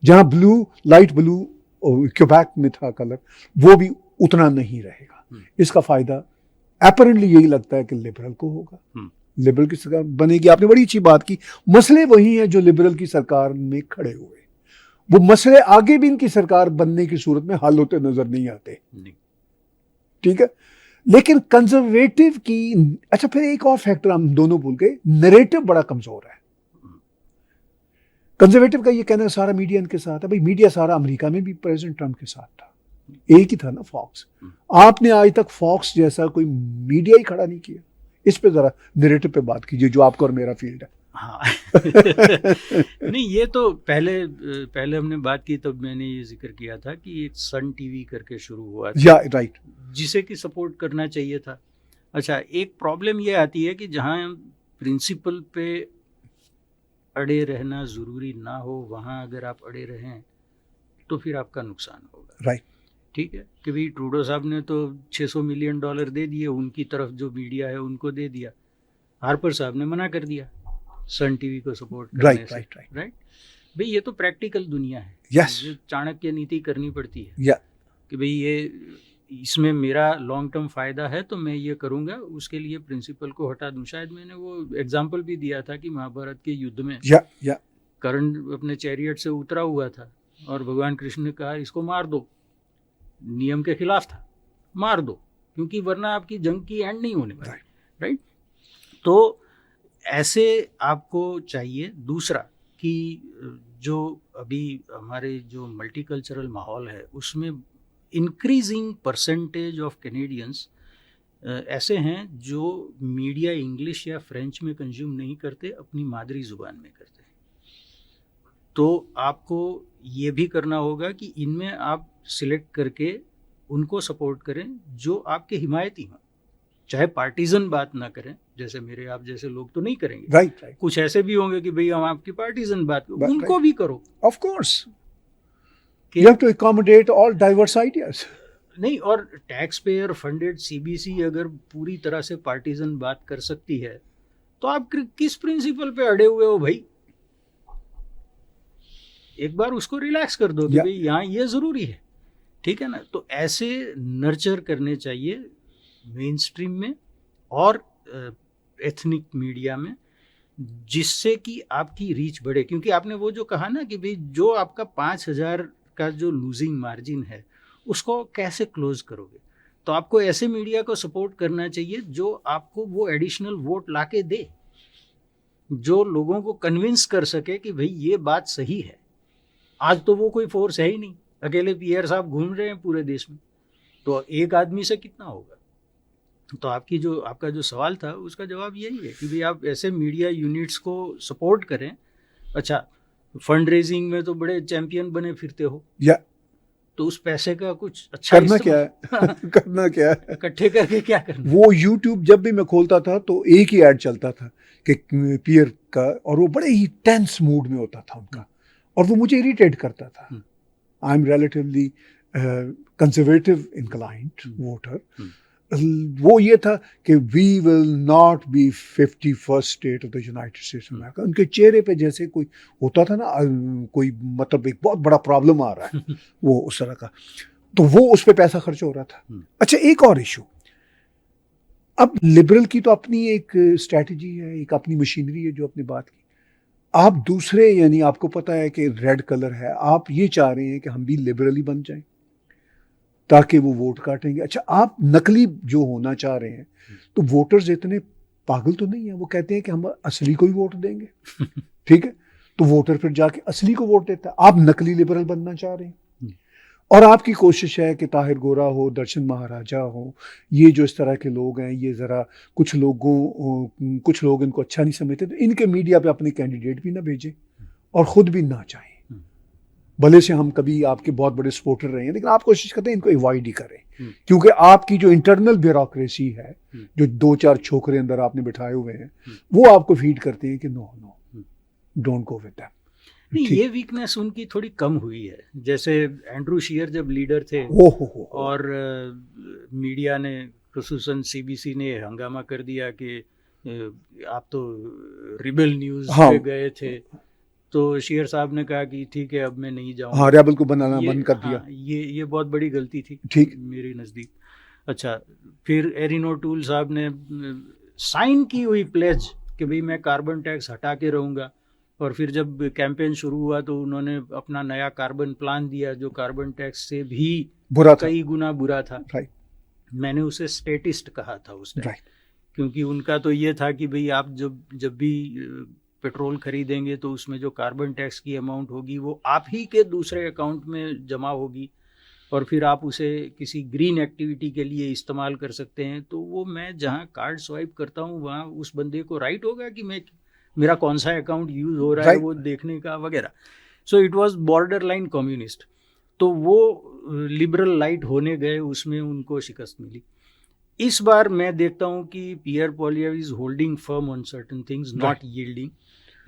जहाँ ब्लू, लाइट ब्लू क्यूबैक में था कलर, वो भी उतना नहीं रहेगा। इसका फायदा अपरेंटली यही लगता है कि लिबरल को होगा, लिबरल की सरकार बनेगी। आपने बड़ी अच्छी बात की, मसले वही हैं जो लिबरल की सरकार में खड़े हुए, वो मसले आगे भी इनकी सरकार बनने की सूरत में हल होते नजर नहीं आते, ठीक है। लेकिन कंजर्वेटिव की, अच्छा फिर एक और फैक्टर हम दोनों भूल गए, नरेटिव बड़ा कमजोर है। कंजर्वेटिव का ये कहना है सारा मीडिया इनके साथ है। भाई मीडिया सारा अमेरिका में भी प्रेसिडेंट ट्रम्प के साथ था, एक ही था ना फॉक्स। आपने आज तक फॉक्स जैसा कोई मीडिया ही खड़ा नहीं किया। इस पे जरा नरेटिव पे बात कीजिए, जो आपका और मेरा फील्ड है। हाँ नहीं, ये तो पहले हमने बात की तब मैंने ये जिक्र किया था कि एक सन टीवी करके शुरू हुआ था, या राइट, जिसे कि सपोर्ट करना चाहिए था। अच्छा, एक प्रॉब्लम ये आती है कि जहाँ प्रिंसिपल पे अड़े रहना ज़रूरी ना हो, वहाँ अगर आप अड़े रहें तो फिर आपका नुकसान होगा। राइट, ठीक है कि भाई ट्रूडो साहब ने तो $600 मिलियन दे दिए, उनकी तरफ जो मीडिया है उनको दे दिया। हार्पर साहब ने मना कर दिया सन टीवी को सपोर्ट करने से। राइट भाई, ये तो प्रैक्टिकल दुनिया है। यस, चाणक्य नीति करनी पड़ती है या कि भाई ये इसमें मेरा लॉन्ग टर्म फ़ायदा है तो मैं ये करूँगा, उसके लिए प्रिंसिपल को हटा दूँ। शायद मैंने वो एग्जाम्पल भी दिया था कि महाभारत के युद्ध में कर्ण अपने चैरियट से उतरा हुआ था और भगवान कृष्ण ने कहा इसको मार दो, नियम के खिलाफ था, मार दो, क्योंकि वरना आपकी जंग की एंड नहीं होने वाली। राइट, तो ऐसे आपको चाहिए। दूसरा कि जो अभी हमारे जो मल्टीकल्चरल माहौल है उसमें इंक्रीजिंग परसेंटेज ऑफ कैनेडियंस ऐसे हैं जो मीडिया इंग्लिश या फ्रेंच में कंज्यूम नहीं करते, अपनी मादरी ज़ुबान में करते हैं। तो आपको ये भी करना होगा कि इनमें आप सिलेक्ट करके उनको सपोर्ट करें जो आपके हिमायती हों, चाहे पार्टीजन बात ना करें, जैसे मेरे आप जैसे लोग तो नहीं करेंगे। राइट, कुछ ऐसे भी होंगे कि भाई हम आपकी पार्टीजन बात करो, उनको भी करो। Of course you have to accommodate all diverse ideas. नहीं, और टैक्स पेयर फंडेड सीबीसी अगर पूरी तरह से पार्टीजन बात कर सकती है तो आप किस प्रिंसिपल पे अड़े हुए हो भाई? एक बार उसको रिलैक्स कर दो कि भाई यहाँ ये जरूरी है, ठीक है ना। तो ऐसे नर्चर करने चाहिए मेन स्ट्रीम में और एथनिक मीडिया में, जिससे कि आपकी रीच बढ़े। क्योंकि आपने वो जो कहा ना कि भाई जो आपका 5,000 का जो लूजिंग मार्जिन है उसको कैसे क्लोज करोगे, तो आपको ऐसे मीडिया को सपोर्ट करना चाहिए जो आपको वो एडिशनल वोट लाके दे, जो लोगों को कन्विंस कर सके कि भाई ये बात सही है। आज तो वो कोई फोर्स है ही नहीं, अकेले पीआर साहब घूम रहे हैं पूरे देश में, तो एक आदमी से कितना होगा। तो आपका जो सवाल था उसका जवाब यही है कि भाई आप ऐसे मीडिया यूनिट्स को सपोर्ट करें। अच्छा, फंड रेजिंग में तो बड़े चैंपियन बने फिरते हो, तो उस पैसे का कुछ अच्छा करना क्या है करना क्या है, इकट्ठे करके क्या करना। वो यूट्यूब जब भी मैं खोलता था तो एक ही ऐड चलता था कि पीयर का, और वो बड़े ही टेंस मूड में होता था उनका, और वो मुझे इरिटेट करता था। I am relatively conservative inclined voter. वो ये था कि we will not be 51st state of the United States of America. उनके चेहरे पे जैसे कोई होता था ना, कोई मतलब एक बहुत बड़ा प्रॉब्लम आ रहा है वो उस तरह का, तो वो उस पे पैसा खर्च हो रहा था। अच्छा, एक और इशू, अब लिबरल की तो अपनी एक स्ट्रैटेजी है, एक अपनी मशीनरी है जो अपनी बात की। आप दूसरे, यानी आपको पता है कि रेड कलर है, आप ये चाह रहे हैं कि हम भी लिबरल ही बन जाएं ताकि वो वोट काटेंगे। अच्छा, आप नकली जो होना चाह रहे हैं, तो वोटर्स इतने पागल तो नहीं है, वो कहते हैं कि हम असली को ही वोट देंगे ठीक है, तो वोटर फिर जाके असली को वोट देता है। आप नकली लिबरल बनना चाह रहे हैं और आपकी कोशिश है कि ताहिर गोरा हो, दर्शन महाराजा हो, ये जो इस तरह के लोग हैं, ये ज़रा कुछ लोग इनको अच्छा नहीं समझते, तो इनके मीडिया पे अपने कैंडिडेट भी ना भेजें और ख़ुद भी ना चाहें। भले से हम कभी आपके बहुत बड़े सपोर्टर रहे हैं, लेकिन आप कोशिश करते हैं इनको अवॉइड ही करें, क्योंकि आपकी जो इंटरनल ब्यूरोक्रेसी है, जो 2-4 छोकरे अंदर आपने बिठाए हुए हैं, वो आपको फीड करते हैं कि no don't go with them. नहीं, ये वीकनेस उनकी थोड़ी कम हुई है। जैसे एंड्रू शीयर जब लीडर थे और मीडिया ने, खुसूसन सीबीसी ने हंगामा कर दिया कि आप तो रिबेल न्यूज़ पे गए थे, तो शेयर साहब ने कहा कि ठीक है अब मैं नहीं जाऊंगा। हाँ, रेबल को बनाना बंद कर दिया। ये बहुत बड़ी गलती थी, ठीक, मेरे नज़दीक। अच्छा, फिर एरिन ओटूल साहब ने साइन की हुई प्लेज कि भाई मैं कार्बन टैक्स हटा के रहूँगा, और फिर जब कैंपेन शुरू हुआ तो उन्होंने अपना नया कार्बन प्लान दिया जो कार्बन टैक्स से भी कई गुना बुरा था। मैंने उसे स्टेटिस्ट कहा था उस टाइम, क्योंकि उनका तो ये था कि भाई आप जब भी पेट्रोल खरीदेंगे तो उसमें जो कार्बन टैक्स की अमाउंट होगी वो आप ही के दूसरे अकाउंट में जमा होगी, और फिर आप उसे किसी ग्रीन एक्टिविटी के लिए इस्तेमाल कर सकते हैं। तो वो मैं जहाँ कार्ड स्वाइप करता हूँ वहाँ उस बंदे को राइट होगा कि मैं मेरा कौन सा अकाउंट यूज़ हो रहा है वो देखने का वगैरह। So it was border line communist. तो वो लिबरल लाइट होने गए, उसमें उनको शिकस्त मिली। इस बार मैं देखता हूँ कि Pierre Poilievre is holding firm on certain things, not yielding.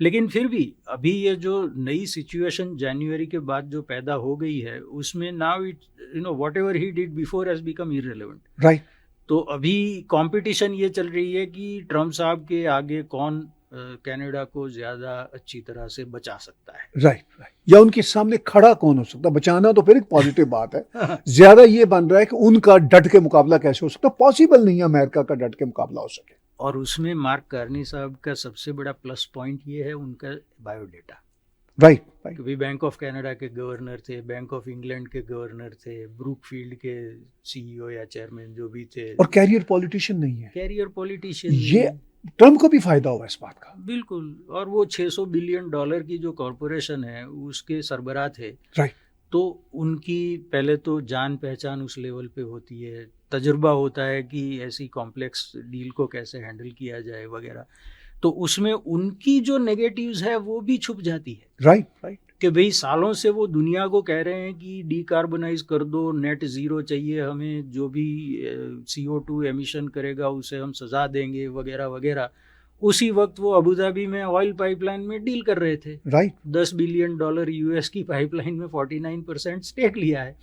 लेकिन फिर भी अभी ये जो नई सिचुएशन जनवरी के बाद जो पैदा हो गई है उसमें now it what ever he did before has become irrelevant. Right. तो अभी कंपटीशन ये चल रही है कि ट्रम्प साहब के आगे कौन कनाडा को ज्यादा अच्छी तरह से बचा सकता है। राइट, या उनके सामने खड़ा कौन हो सकता है। बचाना तो फिर एक पॉजिटिव बात है, ज्यादा ये बन रहा है कि उनका डट के मुकाबला कैसे हो सकता है। पॉसिबल नहीं है अमेरिका का डट के मुकाबला हो सके। और उसमें मार्क कार्नी साहब का सबसे बड़ा प्लस पॉइंट ये है उनका बायोडेटा। राइट, क्योंकि बैंक ऑफ कनाडा के गवर्नर थे, बैंक ऑफ इंग्लैंड के गवर्नर थे, ब्रूकफील्ड के सीईओ या चेयरमैन जो भी थे, और कैरियर पॉलिटिशियन नहीं है। कैरियर पॉलिटिशियन ये ट्रम्प को भी फायदा हुआ इस बात का। बिल्कुल। और वो $600 बिलियन की जो कॉरपोरेशन है उसके सरबराह थे। राइट। तो उनकी पहले तो जान पहचान उस लेवल पे होती है, तजुर्बा होता है कि ऐसी कॉम्प्लेक्स डील को कैसे हैंडल किया जाए वगैरह। तो उसमें उनकी जो नेगेटिव्स है वो भी छुप जाती है। राइट। कि भाई सालों से वो दुनिया को कह रहे हैं कि डीकार्बनाइज कर दो, नेट ज़ीरो चाहिए हमें, जो भी CO2 एमिशन करेगा उसे हम सजा देंगे वगैरह वगैरह। उसी वक्त वो अबू धाबी में ऑयल पाइपलाइन में डील कर रहे थे। राइट। $10 बिलियन US की पाइपलाइन में 49% स्टेक लिया है।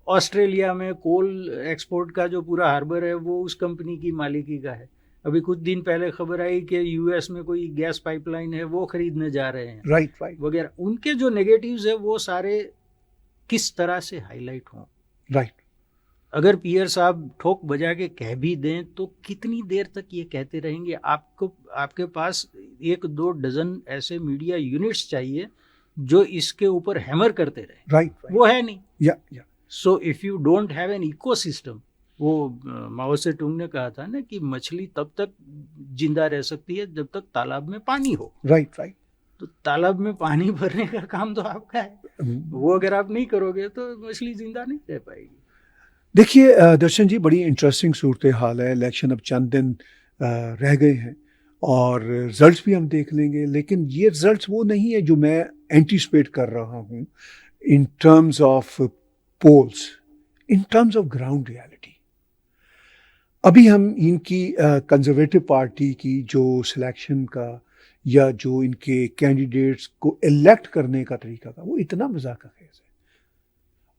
ऑस्ट्रेलिया में कोल एक्सपोर्ट का जो पूरा हार्बर है वो उस कंपनी की मालिकी का है। अभी कुछ दिन पहले खबर आई कि US में कोई गैस पाइपलाइन है वो खरीदने जा रहे हैं। राइट वगैरह। उनके जो नेगेटिव्स है वो सारे किस तरह से हाईलाइट हों। राइट। अगर पियर साहब ठोक बजा के कह भी दें तो कितनी देर तक ये कहते रहेंगे। आपके पास 1-2 डजन ऐसे मीडिया यूनिट्स चाहिए जो इसके ऊपर हैमर करते रहे। राइट। वो है नहीं। या so if you don't have an ecosystem, वो माओ से टूंग ने कहा था ना कि मछली तब तक जिंदा रह सकती है जब तक तालाब में पानी हो। राइट। तो तालाब में पानी भरने का काम तो आपका है, वो अगर आप नहीं करोगे तो मछली जिंदा नहीं रह पाएगी। देखिए दर्शन जी, बड़ी इंटरेस्टिंग सूरत हाल है। इलेक्शन अब चंद दिन रह गए हैं और रिजल्ट्स भी हम देख लेंगे, लेकिन ये रिजल्ट्स वो नहीं है जो मैं एंटीसिपेट कर रहा हूँ in terms of polls, in terms of ground reality. अभी हम इनकी कंजर्वेटिव पार्टी की जो सिलेक्शन का या जो इनके कैंडिडेट्स को इलेक्ट करने का तरीका था वो इतना मजाक का खेज है।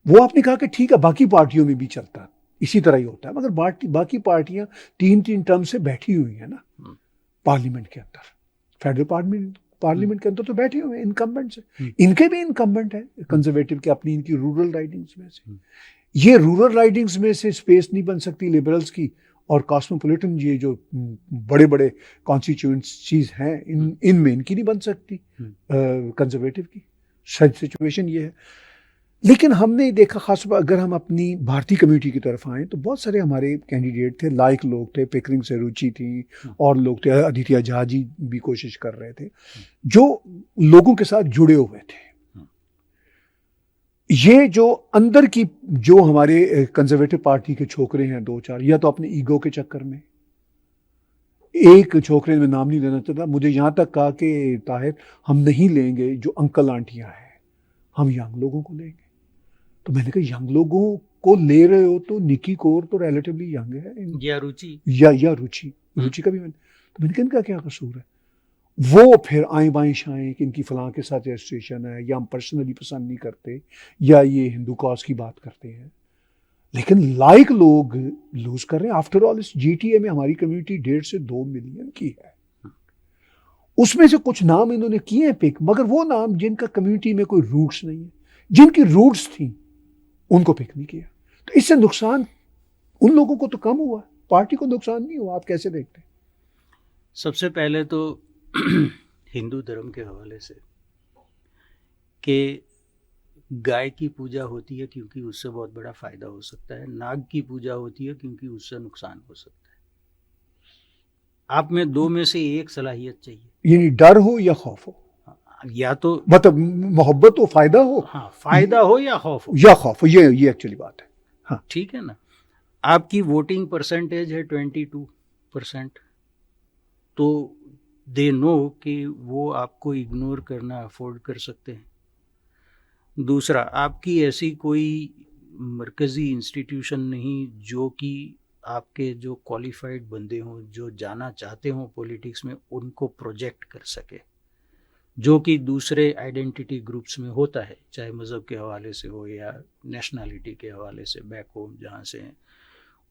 वो आपने कहा कि ठीक है बाकी पार्टियों में भी चलता इसी तरह ही होता है, मगर बाकी पार्टियां 3 टर्म से बैठी हुई है ना पार्लियामेंट के अंदर, फेडरल पार्लियामेंट के अंदर तो बैठे हुए हैं इनकम्बेंट से। इनके भी इनकम्बेंट है कंजर्वेटिव के अपनी इनकी रूरल राइडिंग्स में से। ये रूरल राइडिंग्स में से स्पेस नहीं बन सकती लिबरल्स की, और कॉस्मोपॉलिटन ये जो बड़े बड़े कॉन्स्टिट्यूएंसीज हैं इनमें इनकी नहीं बन सकती कंजर्वेटिव की। सिचुएशन ये है। लेकिन हमने देखा, खासतौर पर अगर हम अपनी भारतीय कम्युनिटी की तरफ आएँ तो बहुत सारे हमारे कैंडिडेट थे, लायक लोग थे, पिकरिंग से रुचि थी और लोग थे, अदित्य झा जी भी कोशिश कर रहे थे, जो लोगों के साथ जुड़े हुए थे। ये जो अंदर की जो हमारे कंजर्वेटिव पार्टी के छोकरे हैं 2-4, या तो अपने ईगो के चक्कर में, एक छोकरे में नाम नहीं लेना चाहता, मुझे यहाँ तक कहा कि ताहिर हम नहीं लेंगे जो अंकल आंटियाँ हैं, हम यंग लोगों को लेंगे। तो मैंने कहा यंग लोगों को ले रहे हो तो निकी कौर तो रिलेटिवली यंग है, या रुचि या रुचि का भी तो मैंने कहा इनका क्या कसूर है। वो फिर आए बाएं शाएं कि इनकी फलां के साथ रजिस्ट्रेशन है, या हम पर्सनली पसंद नहीं करते, या ये हिंदू कॉज की बात करते हैं। लेकिन लाइक लोग लूज कर रहे हैं। आफ्टर ऑल इस GTA में हमारी कम्युनिटी 1.5 से 2 मिलियन की है। उसमें से कुछ नाम इन्होंने किए हैं पिक, मगर वो नाम जिनका कम्युनिटी में कोई रूट्स नहीं है, जिनकी रूट्स थी, उनको पिक नहीं किया। तो इससे नुकसान उन लोगों को तो कम हुआ, पार्टी को नुकसान नहीं हुआ। आप कैसे देखते हैं? सबसे पहले तो हिंदू धर्म के हवाले से कि गाय की पूजा होती है क्योंकि उससे बहुत बड़ा फायदा हो सकता है, नाग की पूजा होती है क्योंकि उससे नुकसान हो सकता है। आप में दो में से एक सलाहियत चाहिए, यानी डर हो या खौफ हो, या तो मतलब मोहब्बत हो, फायदा हो, हाँ फायदा हो या खौफ हो, या खौफ हो। ये एक्चुअली बात है। हाँ ठीक है ना। आपकी वोटिंग परसेंटेज है 22%, तो दे नो कि वो आपको इग्नोर करना अफोर्ड कर सकते हैं। दूसरा, आपकी ऐसी कोई मरकज़ी इंस्टीट्यूशन नहीं जो कि आपके जो क्वालिफाइड बंदे हों, जो जाना चाहते हों पॉलिटिक्स में, उनको प्रोजेक्ट कर सके, जो कि दूसरे आइडेंटिटी ग्रुप्स में होता है, चाहे मज़हब के हवाले से हो या नेशनलिटी के हवाले से, बैक होम जहाँ से हैं।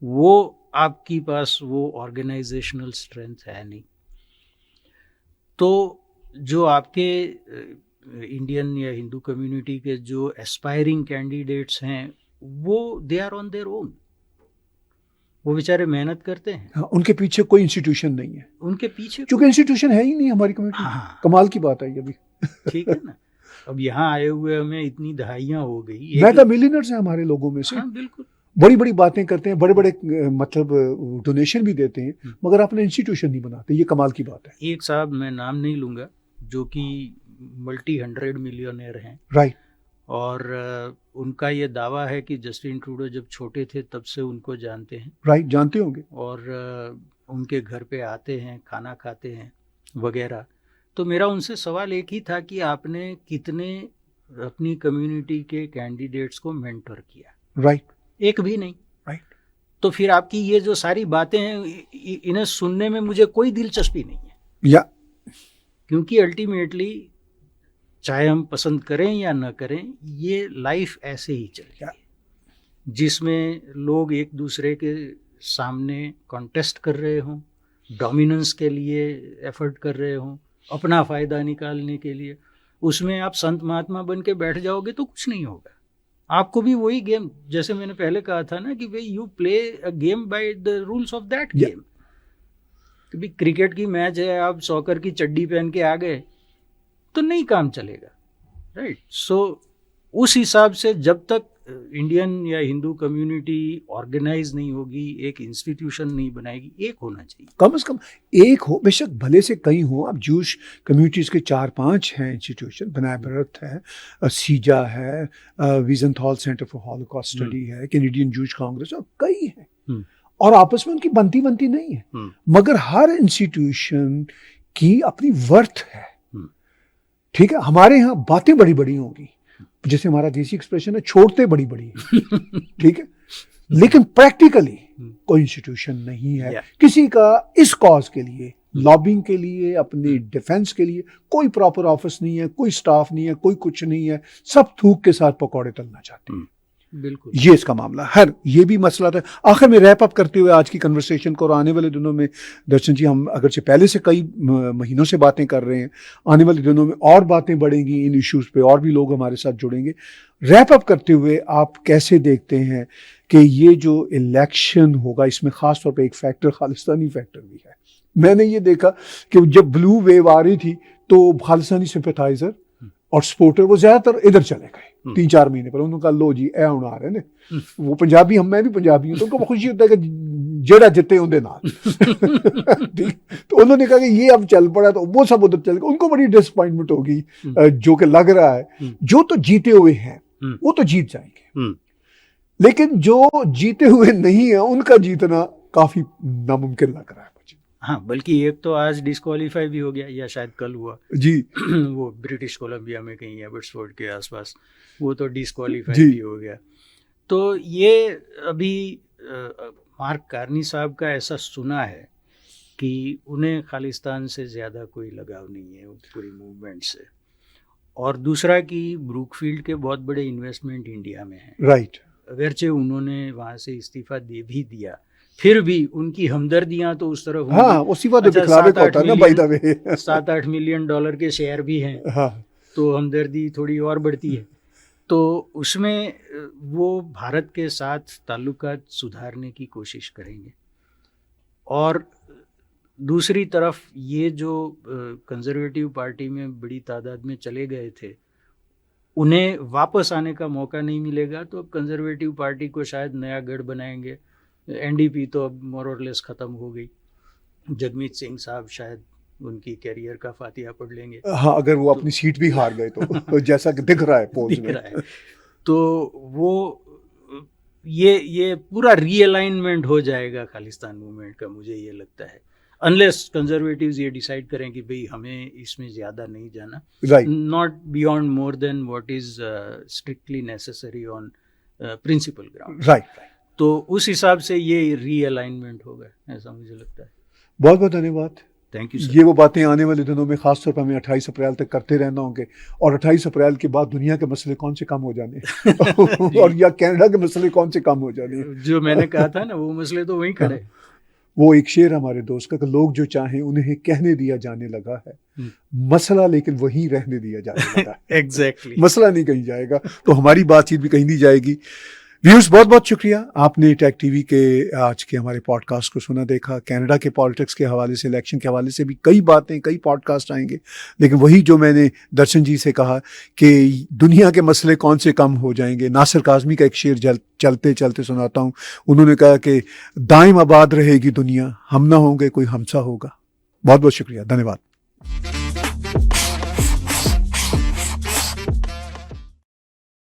वो आपकी पास वो ऑर्गेनाइजेशनल स्ट्रेंथ है नहीं। तो जो आपके इंडियन या हिंदू कम्युनिटी के जो एस्पायरिंग कैंडिडेट्स हैं, वो they are on their own, वो बेचारे मेहनत करते हैं। हाँ, उनके पीछे कोई इंस्टीट्यूशन नहीं है, उनके पीछे क्योंकि इंस्टीट्यूशन है ही नहीं हमारी कम्युनिटी। हाँ, कमाल की बात है ये भी। ठीक है ना। अब यहाँ आए हुए हमें इतनी दहाइयाँ हो गई, मेगा मिलियनर्स हैं हमारे लोगों में से। हाँ बिल्कुल, बड़ी बड़ी बातें करते हैं, बड़े बड़े मतलब डोनेशन भी देते हैं, मगर अपने इंस्टीट्यूशन नहीं बनाते। ये कमाल की बात है। एक साहब, मैं नाम नहीं लूँगा, जो कि मल्टी 100 मिलियनेयर हैं, राइट। और उनका ये दावा है कि जस्टिन ट्रूडो जब छोटे थे तब से उनको जानते हैं। राइट, जानते होंगे। और उनके घर पे आते हैं, खाना खाते हैं वगैरह। तो मेरा उनसे सवाल एक ही था कि आपने कितने अपनी कम्युनिटी के कैंडिडेट्स को मेंटर किया? राइट। एक भी नहीं। राइट। तो फिर आपकी ये जो सारी बातें हैं, इन्हें सुनने में मुझे कोई दिलचस्पी नहीं है, या क्योंकि अल्टीमेटली चाहे हम पसंद करें या न करें, ये लाइफ ऐसे ही चल रही है, जिसमें लोग एक दूसरे के सामने कॉन्टेस्ट कर रहे हों, डोमिनेंस के लिए एफर्ट कर रहे हों, अपना फ़ायदा निकालने के लिए। उसमें आप संत महात्मा बन के बैठ जाओगे तो कुछ नहीं होगा। आपको भी वही गेम, जैसे मैंने पहले कहा था ना, कि भाई you play a game by the rules of that game. कभी क्रिकेट की मैच है, आप सॉकर की चड्डी पहन के आ गए तो नहीं काम चलेगा, राइट। सो उस हिसाब से जब तक इंडियन या हिंदू कम्युनिटी ऑर्गेनाइज नहीं होगी, एक इंस्टीट्यूशन नहीं बनाएगी, एक होना चाहिए, कम से कम एक हो, बेशक भले से कई हो। अब जूश कम्युनिटीज़ के 4-5 हैं इंस्टीट्यूशन, बनाए बरत है, सीजा है, विजनथॉल सेंटर फॉर हॉलोकॉस्ट स्टडी है, कैनेडियन जूश कांग्रेस, और कई हैं, और आपस में उनकी बनती नहीं है। मगर हर इंस्टीट्यूशन की अपनी वर्थ है, ठीक है। हमारे यहाँ बातें बड़ी बड़ी होंगी, जैसे हमारा देसी एक्सप्रेशन है, छोड़ते बड़ी बड़ी है, ठीक है, लेकिन प्रैक्टिकली कोई इंस्टीट्यूशन नहीं है किसी का इस कॉज के लिए, लॉबिंग के लिए, अपनी डिफेंस के लिए। कोई प्रॉपर ऑफिस नहीं है, कोई स्टाफ नहीं है, कोई कुछ नहीं है, सब थूक के साथ पकौड़े तलना चाहते हैं। बिल्कुल, ये इसका मामला है। ये भी मसला था। आखिर में रैप अप करते हुए आज की कन्वर्सेशन को, और आने वाले दिनों में दर्शन जी, हम अगरचे पहले से कई महीनों से बातें कर रहे हैं, आने वाले दिनों में और बातें बढ़ेंगी इन इश्यूज पे, और भी लोग हमारे साथ जुड़ेंगे। रैप अप करते हुए आप कैसे देखते हैं कि ये जो इलेक्शन होगा, इसमें खास तौर पर एक फैक्टर खालिस्तानी फैक्टर भी है। मैंने ये देखा कि जब ब्लू वेव आ रही थी तो खालिस्तानी सिंपैथाइजर और सपोर्टर वो ज्यादातर इधर चले गए 3-4 महीने पर। उन्होंने कहा लो जी ए हुण आ रहे ने, वो पंजाबी, हम मैं भी पंजाबी हूं, तो उनको खुशी होता है कि जेड़ा जिते उनके नाल। तो उन्होंने कहा कि ये अब चल पड़ा, तो वो सब उधर चल गए। उनको बड़ी डिसअपॉइंटमेंट होगी, जो कि लग रहा है जो तो जीते हुए हैं वो तो जीत जाएंगे, लेकिन जो जीते हुए नहीं है उनका जीतना काफी नामुमकिन लग रहा है मुझे। हाँ, बल्कि एक तो आज डिस्क्वालीफाई भी हो गया, या शायद कल हुआ जी वो ब्रिटिश कोलंबिया में कहीं एबर्ट्सफोर्ड के आसपास, वो तो डिस्क्वालीफाई जी। भी हो गया। तो ये अभी मार्क कार्नी साहब का ऐसा सुना है कि उन्हें खालिस्तान से ज़्यादा कोई लगाव नहीं है पूरी मूवमेंट से, और दूसरा कि ब्रूकफील्ड के बहुत बड़े इन्वेस्टमेंट इंडिया में हैं। राइट। अगरचे उन्होंने वहाँ से इस्तीफा दे भी दिया, फिर भी उनकी हमदर्दियाँ तो उस तरफ होंगी। हाँ, उसी बात अच्छा, दिखलावे को होता है ना, by the way. 7-8 million dollar के शेयर भी हैं, हाँ, तो हमदर्दी थोड़ी और बढ़ती है। तो उसमें वो भारत के साथ ताल्लुकात सुधारने की कोशिश करेंगे, और दूसरी तरफ ये जो कंजर्वेटिव पार्टी में बड़ी तादाद में चले गए थे, उन्हें वापस आने का मौका नहीं मिलेगा, तो अब कंजर्वेटिव पार्टी को शायद नया गढ़ बनाएंगे। एनडीपी तो अब मोर और लेस ख़त्म हो गई, जगमीत सिंह साहब शायद उनकी कैरियर का फातिहा पढ़ लेंगे। हाँ, अगर वो अपनी सीट भी हार गए तो जैसा कि दिख रहा है पोल्स में। तो वो ये पूरा रीअलाइनमेंट हो जाएगा खालिस्तान मूवमेंट का, मुझे ये लगता है, अनलेस कंजर्वेटिव्स ये डिसाइड करें कि भाई हमें इसमें ज़्यादा नहीं जाना, right, not beyond more than what is strictly necessary on principle ground. Right. तो उस हिसाब से ये रीअलाइनमेंट होगा, ऐसा मुझे लगता है। बहुत बहुत धन्यवाद। Thank you sir. ये वो बातें आने वाले दिनों में खासतौर पर हमें 28 अप्रैल तक करते रहना होंगे, और 28 अप्रैल के बाद दुनिया के मसले कौन से कम हो जाने और या कनाडा के मसले कौन से कम हो जाने। जो मैंने कहा था ना, वो मसले तो वहीं खड़े। वो एक शेर हमारे दोस्त का कि लोग जो चाहें उन्हें कहने दिया जाने लगा है, मसला लेकिन वहीं रहने दिया जाने लगा है। एग्जैक्टली। मसला नहीं कहीं जाएगा, तो हमारी बातचीत भी कहीं नहीं जाएगी। व्यूअर्स, बहुत बहुत शुक्रिया, आपने टेक टीवी के आज के हमारे पॉडकास्ट को सुना, देखा। कनाडा के पॉलिटिक्स के हवाले से, इलेक्शन के हवाले से भी कई बातें, कई पॉडकास्ट आएंगे, लेकिन वही जो मैंने दर्शन जी से कहा कि दुनिया के मसले कौन से कम हो जाएंगे। नासिर काज़मी का एक शेर चलते चलते सुनाता हूँ। उन्होंने कहा कि दाइम आबाद रहेगी दुनिया, हम ना होंगे कोई हमसा होगा। बहुत बहुत शुक्रिया, धन्यवाद।